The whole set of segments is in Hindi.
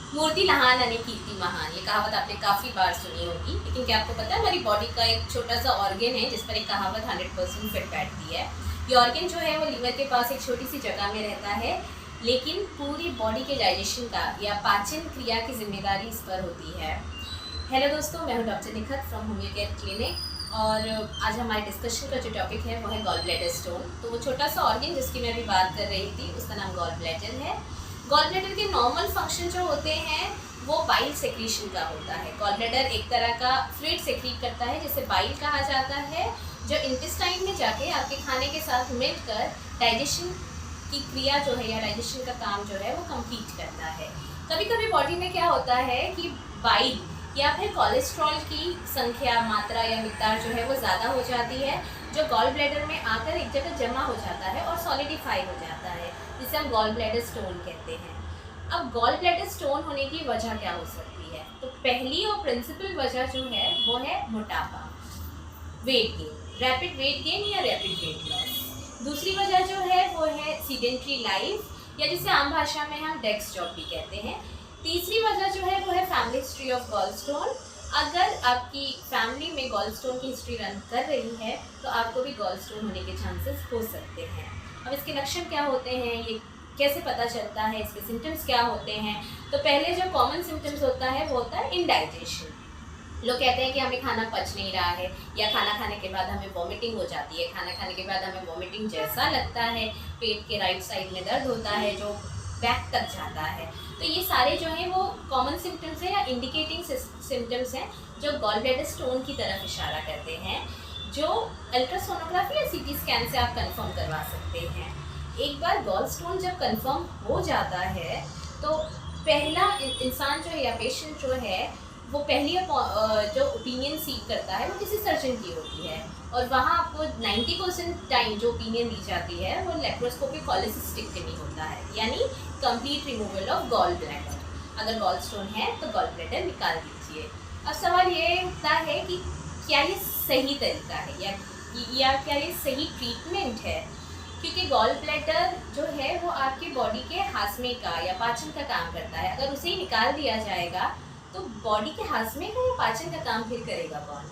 मूर्ति लहान यानी कीर्ति महान, ये कहावत आपने काफ़ी बार सुनी होगी। लेकिन क्या आपको पता है हमारी बॉडी का एक छोटा सा ऑर्गन है जिस पर एक कहावत 100% फिट बैठती है। ये ऑर्गन जो है वो लीवर के पास एक छोटी सी जगह में रहता है, लेकिन पूरी बॉडी के डाइजेशन का या पाचन क्रिया की जिम्मेदारी इस पर होती है। हेलो दोस्तों, मैं हूँ doctor Nikhat from homeo care clinic और आज हमारे डिस्कशन का जो टॉपिक है वो है गॉल ब्लैडर स्टोन। तो वो छोटा सा ऑर्गन जिसकी मैं अभी बात कर रही थी उसका नाम गॉल ब्लैडर है। गॉल ब्लैडर के नॉर्मल फंक्शन जो होते हैं वो बाइल सेक्रीशन का होता है। गॉल ब्लैडर एक तरह का फ्लूइड सेक्रीट करता है जिसे बाइल कहा जाता है, जो इंटेस्टाइन में जाके आपके खाने के साथ मिलकर डाइजेशन की क्रिया जो है या डाइजेशन का काम जो है वो कंप्लीट करता है। कभी कभी बॉडी में क्या होता है कि बाइल या फिर कोलेस्ट्रॉल की संख्या, मात्रा या मिकदार जो है वो ज़्यादा हो जाती है, जो गॉल ब्लैडर में आकर एक जगह जमा हो जाता है और सॉलिडिफाई हो जाता है, जिसे हम गॉल ब्लैडर स्टोन कहते हैं। अब गॉल ब्लैडर स्टोन होने की वजह क्या हो सकती है? तो पहली और प्रिंसिपल वजह जो है वो है मोटापा, weight gain, rapid weight gain या रैपिड वेट लॉस। दूसरी वजह जो है वो है सीडेंट्री लाइफ या जिसे आम भाषा में हम डेस्क जॉब भी कहते हैं। तीसरी वजह जो है वो है family history of gall stone. अगर आपकी फैमिली में गॉल स्टोन की हिस्ट्री रन कर रही है तो आपको भी गॉल स्टोन होने के चांसेस हो सकते हैं। अब इसके लक्षण क्या होते हैं, ये कैसे पता चलता है, इसके सिम्टम्स क्या होते हैं? तो पहले जो कॉमन सिम्टम्स होता है वो होता है इंडाइजेशन। लोग कहते हैं कि हमें खाना पच नहीं रहा है या खाना खाने के बाद हमें वॉमिटिंग हो जाती है, खाना खाने के बाद हमें वॉमिटिंग जैसा लगता है, पेट के राइट साइड में दर्द होता है जो बैक तक जाता है। तो ये सारे जो हैं वो कॉमन सिम्टम्स हैं या इंडिकेटिंग सिम्टम्स हैं जो गॉल ब्लैडर स्टोन की तरफ इशारा करते हैं, जो अल्ट्रासोनोग्राफी या सीटी स्कैन से आप कंफर्म करवा सकते हैं। एक बार गॉल स्टोन जब कंफर्म हो जाता है तो पहला इंसान जो है या पेशेंट जो है वो पहली जो ओपिनियन सीक करता है वो किसी सर्जन की होती है और वहाँ आपको 90% टाइम जो ओपिनियन दी जाती है वो लेप्रोस्कोपिक कॉलिसिस्टेक्टमी होता है, यानी complete removal of gall bladder. अगर गॉल स्टोन है तो गॉल ब्लैडर निकाल दीजिए। अब सवाल ये उठता है कि क्या ये सही तरीका है या क्या ये सही ट्रीटमेंट है, क्योंकि गॉल ब्लैडर जो है वो आपकी बॉडी के हाजमे का या पाचन का काम करता है। अगर उसे ही निकाल दिया जाएगा तो बॉडी के हाजमे का या पाचन का काम फिर करेगा कौन?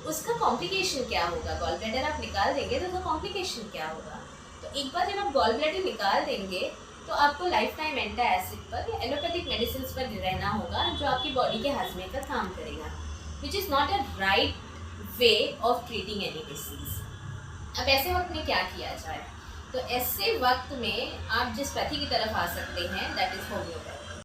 उसका कॉम्प्लिकेशन क्या होगा? गॉल ब्लैडर आप निकाल देंगे तो उसका कॉम्प्लिकेशन क्या होगा? तो एक बार जब आप गॉल ब्लैडर निकाल देंगे तो आपको लाइफ टाइम एंटी एसिड पर या एलोपैथिक मेडिसिन पर रहना होगा जो आपकी बॉडी के हाजमे का काम करेगा, which is not a right way of treating any disease. अब ऐसे वक्त में क्या किया जाए? तो ऐसे वक्त में आप जिस पैथी की तरफ आ सकते हैं दैट इज़ होम्योपैथी।